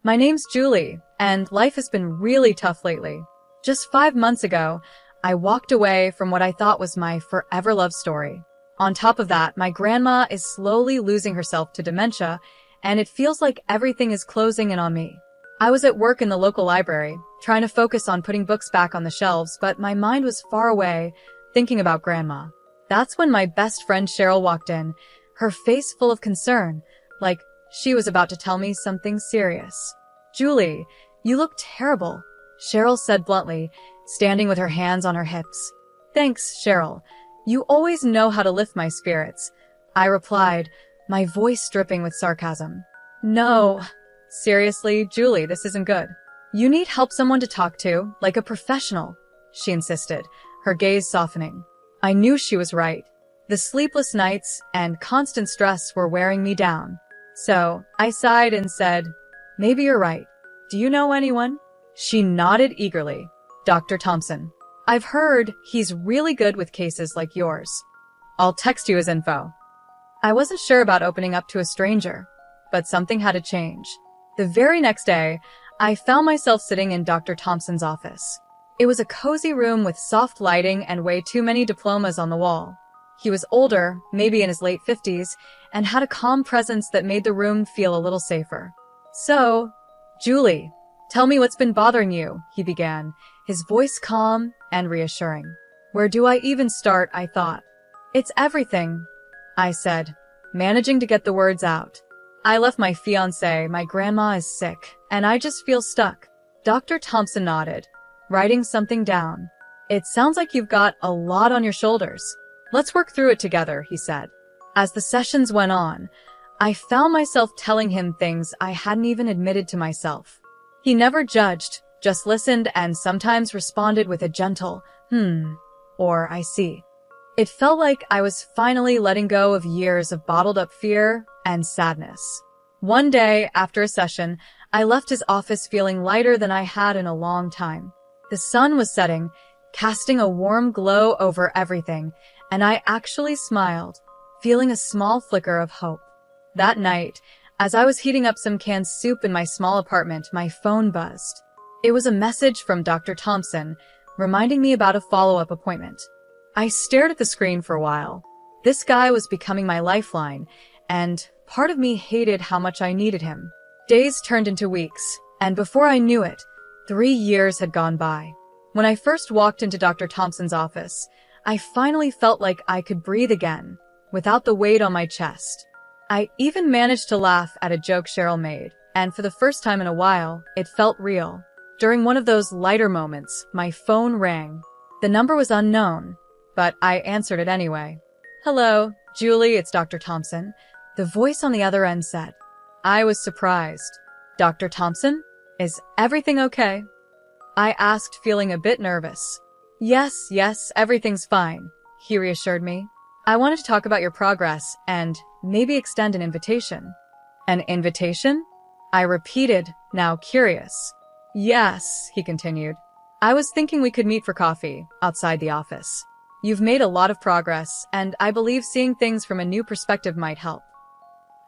My name's Julie, and life has been really tough lately. Just 5 months ago, I walked away from what I thought was my forever love story. On top of that, my grandma is slowly losing herself to dementia, and it feels like everything is closing in on me. I was at work in the local library, trying to focus on putting books back on the shelves, but my mind was far away, thinking about Grandma. That's when my best friend Cheryl walked in, her face full of concern, like she was about to tell me something serious. "Julie, you look terrible," Cheryl said bluntly, standing with her hands on her hips. "Thanks, Cheryl. You always know how to lift my spirits," I replied, my voice dripping with sarcasm. "No. Seriously, Julie, this isn't good. You need someone to talk to, like a professional," she insisted, her gaze softening. I knew she was right. The sleepless nights and constant stress were wearing me down. So, I sighed and said, "Maybe you're right. Do you know anyone?" She nodded eagerly. "Dr. Thompson. I've heard he's really good with cases like yours. I'll text you his info." I wasn't sure about opening up to a stranger, but something had to change. The very next day, I found myself sitting in Dr. Thompson's office. It was a cozy room with soft lighting and way too many diplomas on the wall. He was older, maybe in his late 50s, and had a calm presence that made the room feel a little safer. "So, Julie, tell me what's been bothering you," he began, his voice calm and reassuring. "Where do I even start?" I thought. "It's everything," I said, managing to get the words out. "I left my fiancé, my grandma is sick, and I just feel stuck." Dr. Thompson nodded, writing something down. "It sounds like you've got a lot on your shoulders. Let's work through it together," he said. As the sessions went on, I found myself telling him things I hadn't even admitted to myself. He never judged, just listened and sometimes responded with a gentle, or "I see." It felt like I was finally letting go of years of bottled up fear and sadness. One day, after a session, I left his office feeling lighter than I had in a long time. The sun was setting, casting a warm glow over everything, and I actually smiled, feeling a small flicker of hope. That night, as I was heating up some canned soup in my small apartment, my phone buzzed. It was a message from Dr. Thompson, reminding me about a follow-up appointment. I stared at the screen for a while. This guy was becoming my lifeline, and part of me hated how much I needed him. Days turned into weeks, and before I knew it, 3 years had gone by. When I first walked into Dr. Thompson's office, I finally felt like I could breathe again, without the weight on my chest. I even managed to laugh at a joke Cheryl made, and for the first time in a while, it felt real. During one of those lighter moments, my phone rang. The number was unknown, but I answered it anyway. "Hello, Julie, it's Dr. Thompson," the voice on the other end said. I was surprised. "Dr. Thompson? Is everything okay?" I asked, feeling a bit nervous. Yes, everything's fine," he reassured me. "I wanted to talk about your progress and maybe extend an invitation." "An invitation?" I repeated, now curious. "Yes," he continued. "I was thinking we could meet for coffee, outside the office. You've made a lot of progress, and I believe seeing things from a new perspective might help."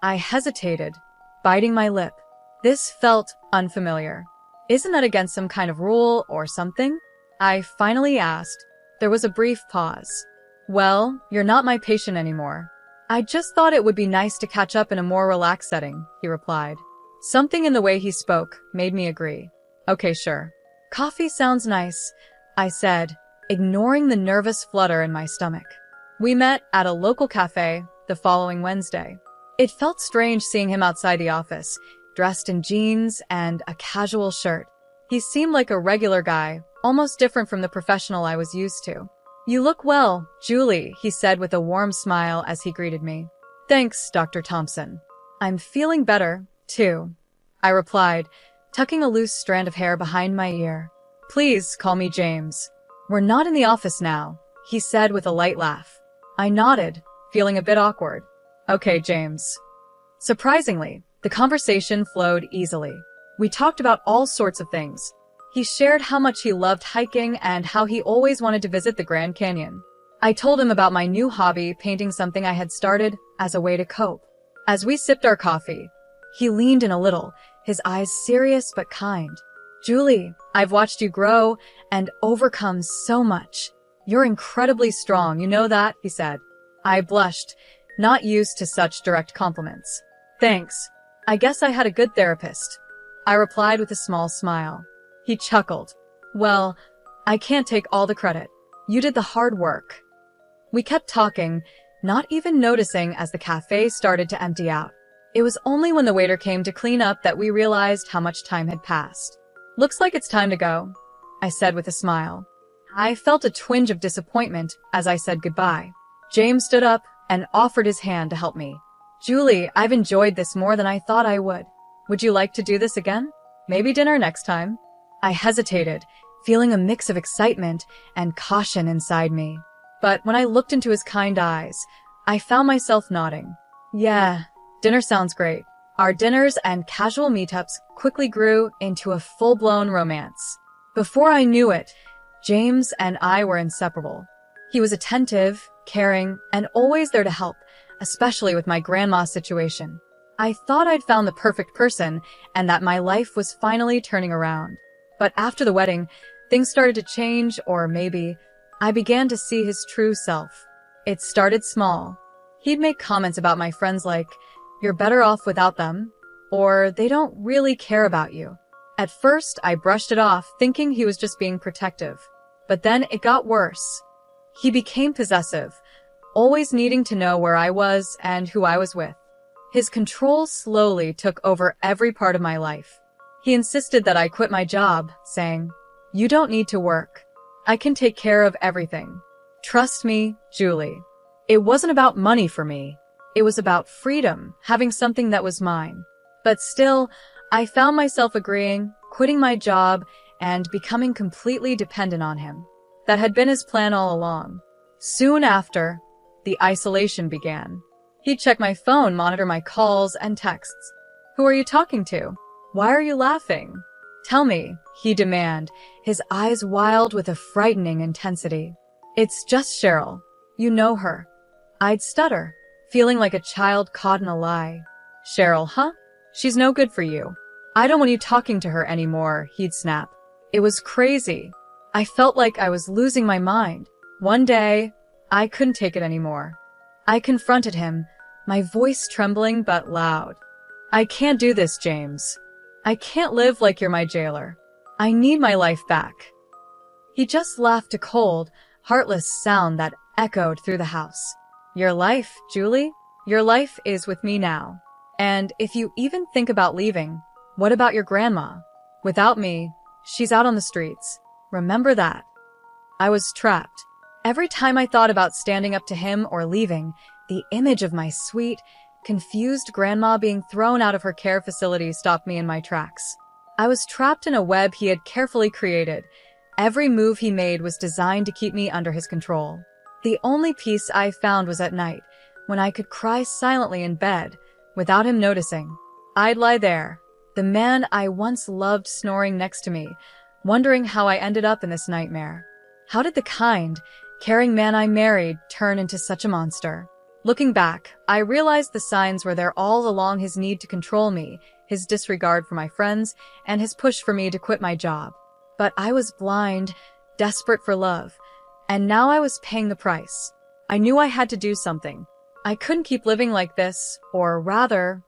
I hesitated, biting my lip. This felt unfamiliar. "Isn't that against some kind of rule or something?" I finally asked. There was a brief pause. "Well, you're not my patient anymore. I just thought it would be nice to catch up in a more relaxed setting," he replied. Something in the way he spoke made me agree. "Okay, sure. Coffee sounds nice," I said, ignoring the nervous flutter in my stomach. We met at a local cafe the following Wednesday. It felt strange seeing him outside the office, dressed in jeans and a casual shirt. He seemed like a regular guy, almost different from the professional I was used to. "You look well, Julie," he said with a warm smile as he greeted me. "Thanks, Dr. Thompson. I'm feeling better, too," I replied, tucking a loose strand of hair behind my ear. "Please call me James." "We're not in the office now," he said with a light laugh. I nodded, feeling a bit awkward. "Okay, James." Surprisingly, the conversation flowed easily. We talked about all sorts of things. He shared how much he loved hiking and how he always wanted to visit the Grand Canyon. I told him about my new hobby, painting something I had started as a way to cope. As we sipped our coffee, he leaned in a little, his eyes serious but kind. "Julie, I've watched you grow and overcome so much. You're incredibly strong, you know that?" he said. I blushed, not used to such direct compliments. "Thanks. I guess I had a good therapist," I replied with a small smile. He chuckled. "Well, I can't take all the credit. You did the hard work." We kept talking, not even noticing as the cafe started to empty out. It was only when the waiter came to clean up that we realized how much time had passed. "Looks like it's time to go," I said with a smile. I felt a twinge of disappointment as I said goodbye. James stood up and offered his hand to help me. "Julie, I've enjoyed this more than I thought I would. Would you like to do this again? Maybe dinner next time?" I hesitated, feeling a mix of excitement and caution inside me. But when I looked into his kind eyes, I found myself nodding. "Yeah, dinner sounds great." Our dinners and casual meetups quickly grew into a full-blown romance. Before I knew it, James and I were inseparable. He was attentive, caring, and always there to help, especially with my grandma's situation. I thought I'd found the perfect person and that my life was finally turning around. But after the wedding, things started to change, or maybe I began to see his true self. It started small. He'd make comments about my friends like, "You're better off without them," or "They don't really care about you." At first, I brushed it off, thinking he was just being protective. But then it got worse. He became possessive, always needing to know where I was and who I was with. His control slowly took over every part of my life. He insisted that I quit my job, saying, "You don't need to work. I can take care of everything. Trust me, Julie." It wasn't about money for me. It was about freedom, having something that was mine. But still, I found myself agreeing, quitting my job, and becoming completely dependent on him. That had been his plan all along. Soon after, the isolation began. He'd check my phone, monitor my calls and texts. "Who are you talking to? Why are you laughing? Tell me," he'd demand, his eyes wild with a frightening intensity. "It's just Cheryl. You know her." I'd stutter, feeling like a child caught in a lie. "Cheryl, huh? She's no good for you. I don't want you talking to her anymore," he'd snap. It was crazy. I felt like I was losing my mind. One day, I couldn't take it anymore. I confronted him, my voice trembling but loud. "I can't do this, James. I can't live like you're my jailer. I need my life back." He just laughed, a cold, heartless sound that echoed through the house. "Your life, Julie? Your life is with me now. And if you even think about leaving, what about your grandma? Without me, she's out on the streets. Remember that." I was trapped. Every time I thought about standing up to him or leaving, the image of my sweet, confused grandma being thrown out of her care facility stopped me in my tracks. I was trapped in a web he had carefully created. Every move he made was designed to keep me under his control. The only peace I found was at night, when I could cry silently in bed, without him noticing. I'd lie there, the man I once loved snoring next to me, wondering how I ended up in this nightmare. How did the kind, caring man I married turn into such a monster? Looking back, I realized the signs were there all along: his need to control me, his disregard for my friends, and his push for me to quit my job. But I was blind, desperate for love, and now I was paying the price. I knew I had to do something. I couldn't keep living like this, or rather,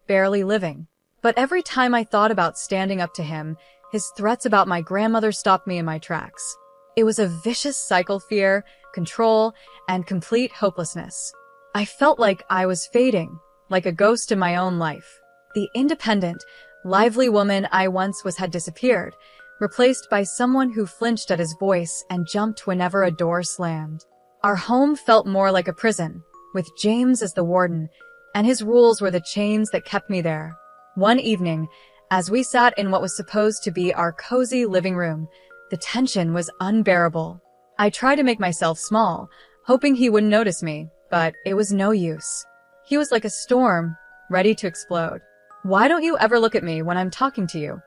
barely living. But every time I thought about standing up to him, his threats about my grandmother stopped me in my tracks. It was a vicious cycle: fear, control, and complete hopelessness. I felt like I was fading, like a ghost in my own life. The independent, lively woman I once was had disappeared, replaced by someone who flinched at his voice and jumped whenever a door slammed. Our home felt more like a prison, with James as the warden, and his rules were the chains that kept me there. One evening, as we sat in what was supposed to be our cozy living room, the tension was unbearable. I tried to make myself small, hoping he wouldn't notice me, but it was no use. He was like a storm, ready to explode. "Why don't you ever look at me when I'm talking to you?"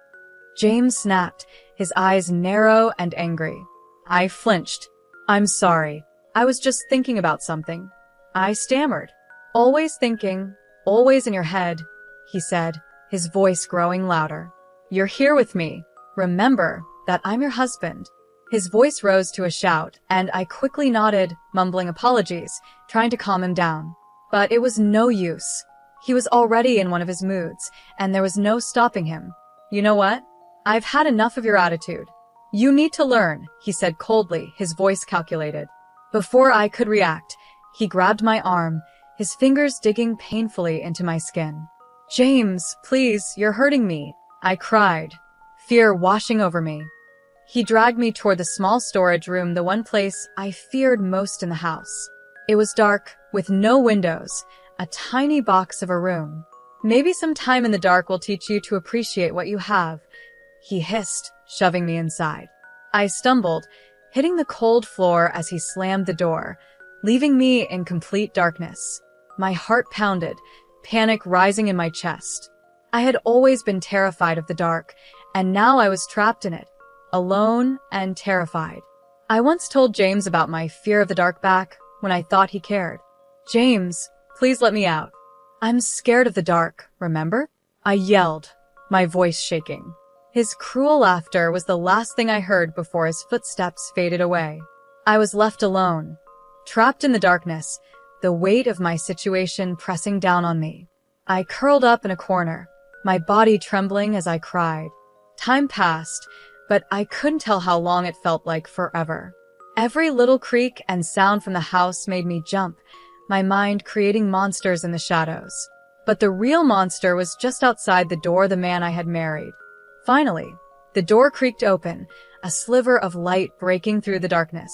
James snapped, his eyes narrow and angry. I flinched. "I'm sorry. I was just thinking about something," I stammered. "Always thinking, always in your head," he said, his voice growing louder. "You're here with me. Remember that I'm your husband." His voice rose to a shout, and I quickly nodded, mumbling apologies, trying to calm him down. But it was no use. He was already in one of his moods, and there was no stopping him. "You know what? I've had enough of your attitude. You need to learn," he said coldly, his voice calculated. Before I could react, he grabbed my arm, his fingers digging painfully into my skin. "James, please, you're hurting me," I cried, fear washing over me. He dragged me toward the small storage room, the one place I feared most in the house. It was dark, with no windows, a tiny box of a room. "Maybe some time in the dark will teach you to appreciate what you have," he hissed, shoving me inside. I stumbled, hitting the cold floor as he slammed the door, leaving me in complete darkness. My heart pounded, panic rising in my chest. I had always been terrified of the dark, and now I was trapped in it, alone and terrified. I once told James about my fear of the dark back when I thought he cared. "James, please let me out. I'm scared of the dark, remember?" I yelled, my voice shaking. His cruel laughter was the last thing I heard before his footsteps faded away. I was left alone, trapped in the darkness, the weight of my situation pressing down on me. I curled up in a corner, my body trembling as I cried. Time passed, but I couldn't tell how long it felt like forever. Every little creak and sound from the house made me jump, my mind creating monsters in the shadows. But the real monster was just outside the door, the man I had married. Finally, the door creaked open, a sliver of light breaking through the darkness.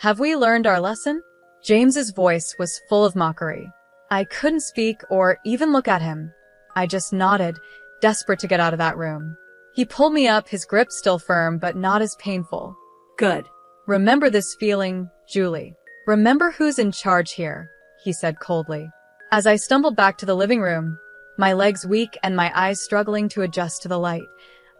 "Have we learned our lesson?" James's voice was full of mockery. I couldn't speak or even look at him. I just nodded, desperate to get out of that room. He pulled me up, his grip still firm, but not as painful. "Good. Remember this feeling, Julie. Remember who's in charge here," he said coldly. As I stumbled back to the living room, my legs weak and my eyes struggling to adjust to the light,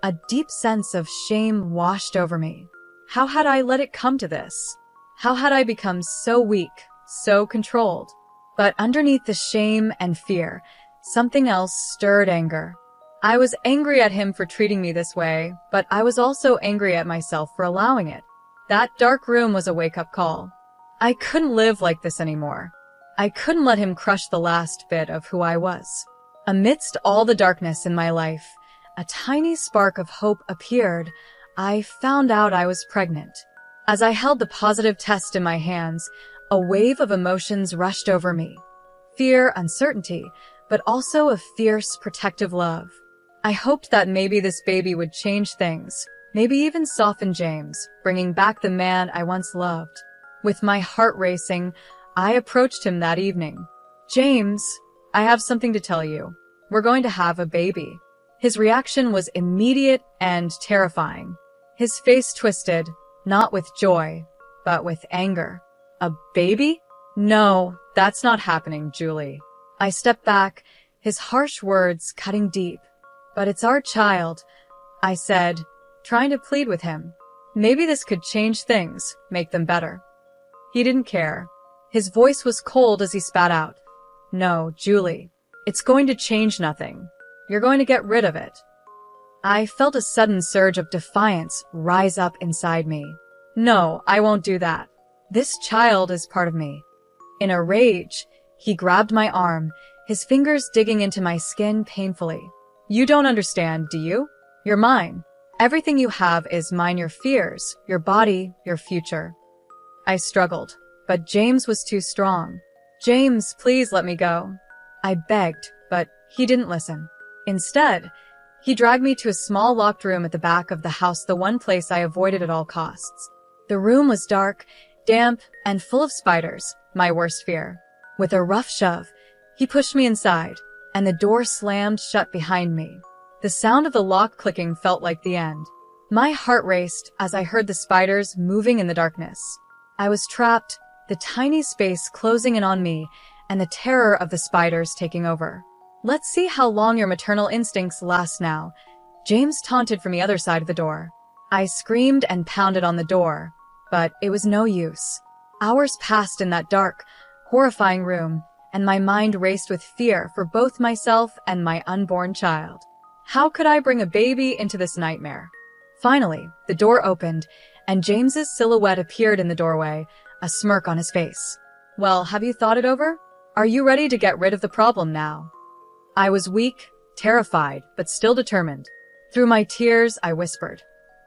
a deep sense of shame washed over me. How had I let it come to this? How had I become so weak, so controlled? But underneath the shame and fear, something else stirred: anger. I was angry at him for treating me this way, but I was also angry at myself for allowing it. That dark room was a wake-up call. I couldn't live like this anymore. I couldn't let him crush the last bit of who I was. Amidst all the darkness in my life, a tiny spark of hope appeared. I found out I was pregnant. As I held the positive test in my hands, a wave of emotions rushed over me. Fear, uncertainty, but also a fierce, protective love. I hoped that maybe this baby would change things, maybe even soften James, bringing back the man I once loved. With my heart racing, I approached him that evening. "James, I have something to tell you. We're going to have a baby." His reaction was immediate and terrifying. His face twisted, not with joy, but with anger. "A baby? No, that's not happening, Julie." I stepped back, his harsh words cutting deep. "But it's our child," I said, trying to plead with him. Maybe this could change things, make them better. He didn't care. His voice was cold as he spat out. "No, Julie, it's going to change nothing. You're going to get rid of it." I felt a sudden surge of defiance rise up inside me. "No, I won't do that. This child is part of me." In a rage, he grabbed my arm, his fingers digging into my skin painfully. "You don't understand, do you? You're mine. Everything you have is mine, your fears, your body, your future." I struggled, but James was too strong. "James, please let me go." I begged, but he didn't listen. Instead, he dragged me to a small locked room at the back of the house, the one place I avoided at all costs. The room was dark, damp, and full of spiders, my worst fear. With a rough shove, he pushed me inside, and the door slammed shut behind me. The sound of the lock clicking felt like the end. My heart raced as I heard the spiders moving in the darkness. I was trapped, the tiny space closing in on me, and the terror of the spiders taking over. "Let's see how long your maternal instincts last now," James taunted from the other side of the door. I screamed and pounded on the door, but it was no use. Hours passed in that dark, horrifying room, and my mind raced with fear for both myself and my unborn child. How could I bring a baby into this nightmare? Finally, the door opened, and James's silhouette appeared in the doorway, a smirk on his face. Well, have you thought it over? Are you ready to get rid of the problem now? I was weak, terrified, but still determined. Through my tears, I whispered,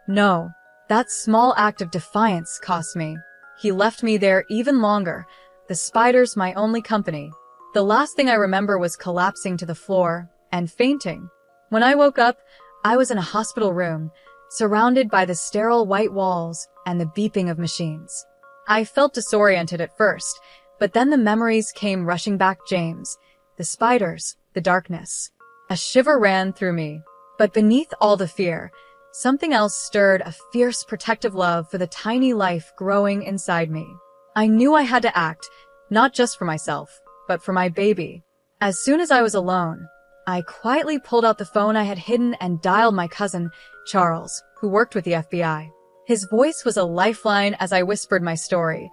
"No, that small act of defiance cost me. He left me there even longer, the spiders my only company." The last thing I remember was collapsing to the floor and fainting. When I woke up, I was in a hospital room, surrounded by the sterile white walls and the beeping of machines. I felt disoriented at first, but then the memories came rushing back. James, the spiders, the darkness. A shiver ran through me. But beneath all the fear, something else stirred, a fierce protective love for the tiny life growing inside me. I knew I had to act, not just for myself, but for my baby. As soon as I was alone, I quietly pulled out the phone I had hidden and dialed my cousin, Charles, who worked with the FBI. His voice was a lifeline as I whispered my story,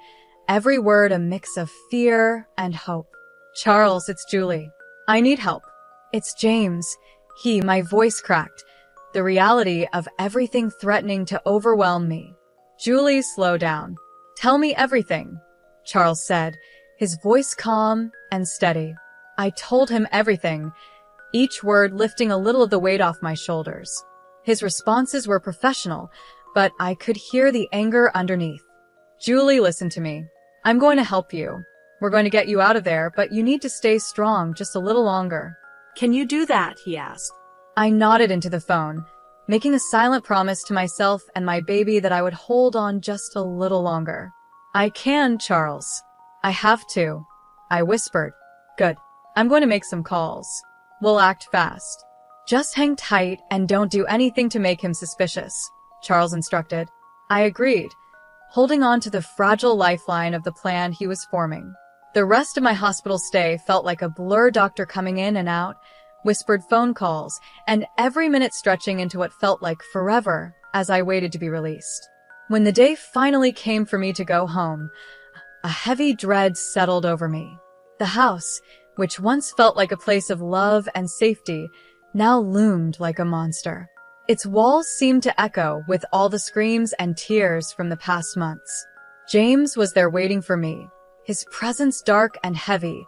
every word a mix of fear and hope. "Charles, it's Julie. I need help." "It's James." My voice cracked, the reality of everything threatening to overwhelm me. "Julie, slow down. Tell me everything," Charles said, his voice calm and steady. I told him everything, each word lifting a little of the weight off my shoulders. His responses were professional, but I could hear the anger underneath. "Julie, listen to me. I'm going to help you. We're going to get you out of there, but you need to stay strong just a little longer." "Can you do that?" he asked. I nodded into the phone, making a silent promise to myself and my baby that I would hold on just a little longer. "I can, Charles. I have to," I whispered. "Good. I'm going to make some calls. We'll act fast. Just hang tight and don't do anything to make him suspicious," Charles instructed. I agreed, holding on to the fragile lifeline of the plan he was forming. The rest of my hospital stay felt like a blur, doctor coming in and out, whispered phone calls, and every minute stretching into what felt like forever as I waited to be released. When the day finally came for me to go home, a heavy dread settled over me. The house, which once felt like a place of love and safety, now loomed like a monster. Its walls seemed to echo with all the screams and tears from the past months. James was there waiting for me, his presence dark and heavy,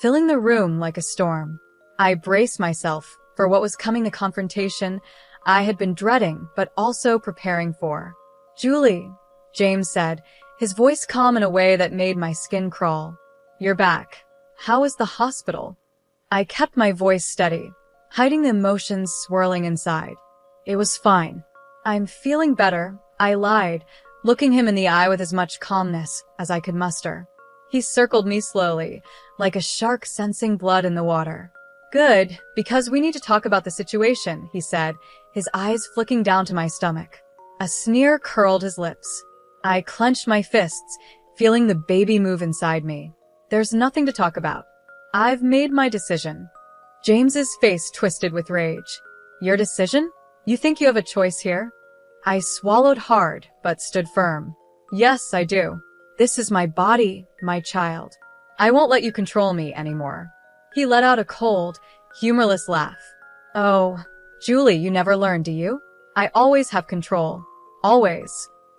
filling the room like a storm. I braced myself for what was coming, the confrontation I had been dreading but also preparing for. "Julie," James said, his voice calm in a way that made my skin crawl. "You're back. How is the hospital?" I kept my voice steady, hiding the emotions swirling inside. "It was fine. I'm feeling better," I lied, looking him in the eye with as much calmness as I could muster. He circled me slowly, like a shark sensing blood in the water. "Good, because we need to talk about the situation," he said, his eyes flicking down to my stomach. A sneer curled his lips. I clenched my fists, feeling the baby move inside me. "There's nothing to talk about. I've made my decision." James's face twisted with rage. "Your decision? You think you have a choice here?" I swallowed hard, but stood firm. "Yes, I do. This is my body, my child. I won't let you control me anymore." He let out a cold, humorless laugh. "Oh, Julie, you never learn, do you? I always have control. Always.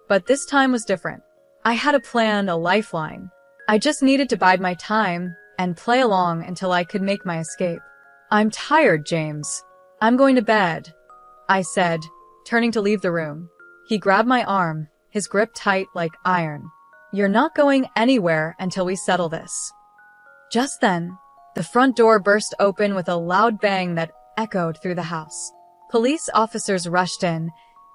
But this time was different. I had a plan, a lifeline. I just needed to bide my time and play along until I could make my escape." "I'm tired, James. I'm going to bed," I said, turning to leave the room. He grabbed my arm, his grip tight like iron. "You're not going anywhere until we settle this." Just then, the front door burst open with a loud bang that echoed through the house. Police officers rushed in,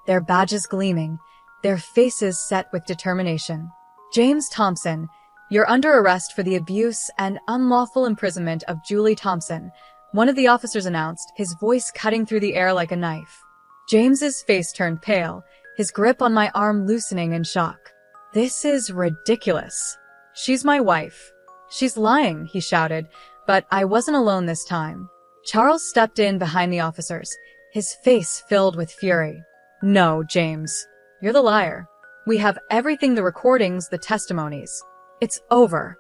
their badges gleaming, their faces set with determination. "James Thompson, you're under arrest for the abuse and unlawful imprisonment of Julie Thompson," one of the officers announced, his voice cutting through the air like a knife. James's face turned pale, his grip on my arm loosening in shock. "This is ridiculous. She's my wife." "She's lying," he shouted, but I wasn't alone this time. Charles stepped in behind the officers, his face filled with fury. "No, James. You're the liar. We have everything, the recordings, the testimonies. It's over."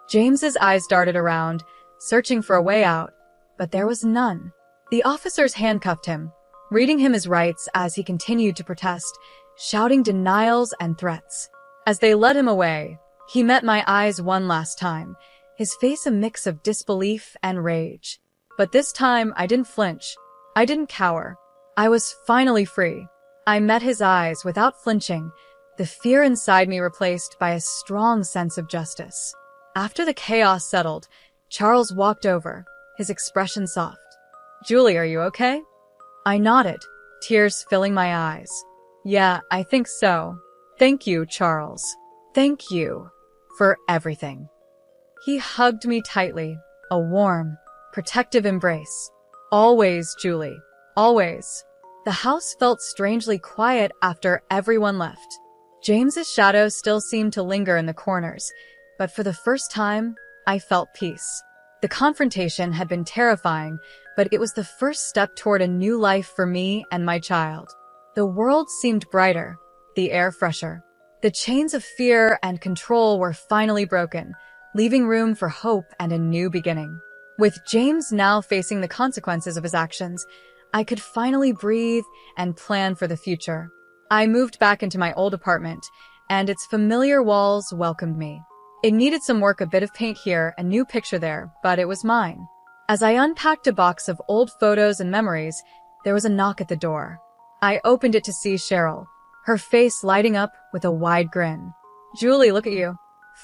James's eyes darted around, searching for a way out, but there was none. The officers handcuffed him, reading him his rights as he continued to protest, shouting denials and threats. As they led him away, he met my eyes one last time, his face a mix of disbelief and rage. But this time, I didn't flinch. I didn't cower. I was finally free. I met his eyes without flinching, the fear inside me replaced by a strong sense of justice. After the chaos settled, Charles walked over, his expression soft. "Julie, are you okay?" I nodded, tears filling my eyes. "Yeah, I think so. Thank you, Charles. Thank you for everything." He hugged me tightly, a warm, protective embrace. "Always, Julie. Always." The house felt strangely quiet after everyone left. James's shadow still seemed to linger in the corners, but for the first time, I felt peace. The confrontation had been terrifying, but it was the first step toward a new life for me and my child. The world seemed brighter, the air fresher. The chains of fear and control were finally broken, leaving room for hope and a new beginning. With James now facing the consequences of his actions, I could finally breathe and plan for the future. I moved back into my old apartment, and its familiar walls welcomed me. It needed some work, a bit of paint here, a new picture there, but it was mine. As I unpacked a box of old photos and memories, there was a knock at the door. I opened it to see Cheryl, her face lighting up with a wide grin. "Julie, look at you.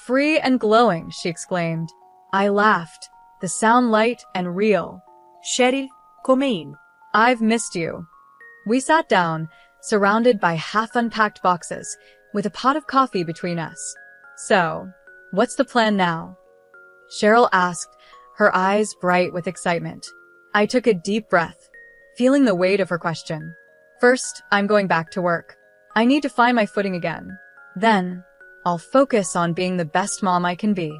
Free and glowing," she exclaimed. I laughed, the sound light and real. Cheryl, come in. "I've missed you." We sat down, surrounded by half-unpacked boxes, with a pot of coffee between us. "So, what's the plan now?" Cheryl asked, her eyes bright with excitement. I took a deep breath, feeling the weight of her question. "First, I'm going back to work. I need to find my footing again. Then, I'll focus on being the best mom I can be."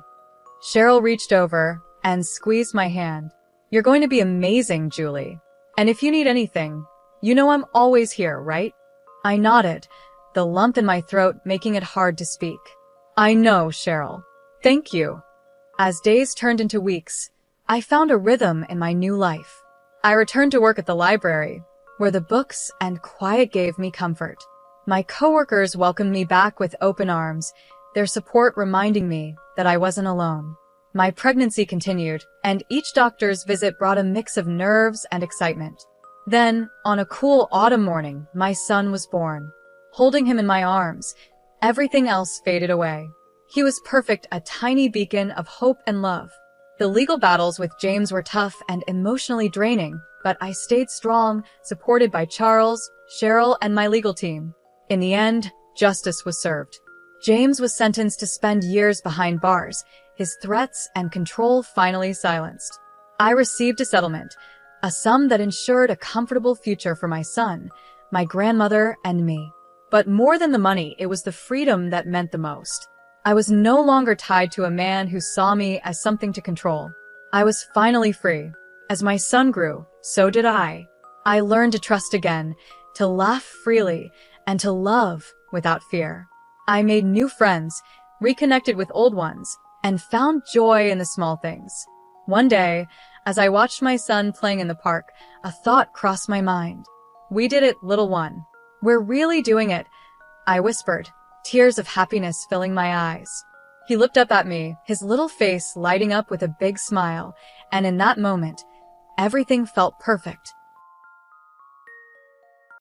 Cheryl reached over and squeezed my hand. "You're going to be amazing, Julie. And if you need anything, you know I'm always here, right?" I nodded, the lump in my throat making it hard to speak. "I know, Cheryl. Thank you." As days turned into weeks, I found a rhythm in my new life. I returned to work at the library, where the books and quiet gave me comfort. My coworkers welcomed me back with open arms, their support reminding me that I wasn't alone. My pregnancy continued, and each doctor's visit brought a mix of nerves and excitement. Then, on a cool autumn morning, my son was born. Holding him in my arms, everything else faded away. He was perfect, a tiny beacon of hope and love. The legal battles with James were tough and emotionally draining, but I stayed strong, supported by Charles, Cheryl, and my legal team. In the end, justice was served. James was sentenced to spend years behind bars, his threats and control finally silenced. I received a settlement, a sum that ensured a comfortable future for my son, my grandmother, and me. But more than the money, it was the freedom that meant the most. I was no longer tied to a man who saw me as something to control. I was finally free. As my son grew, so did I. I learned to trust again, to laugh freely, and to love without fear. I made new friends, reconnected with old ones, and found joy in the small things. One day, as I watched my son playing in the park, a thought crossed my mind. "We did it, little one. We're really doing it," I whispered, tears of happiness filling my eyes. He looked up at me, his little face lighting up with a big smile, and in that moment, everything felt perfect.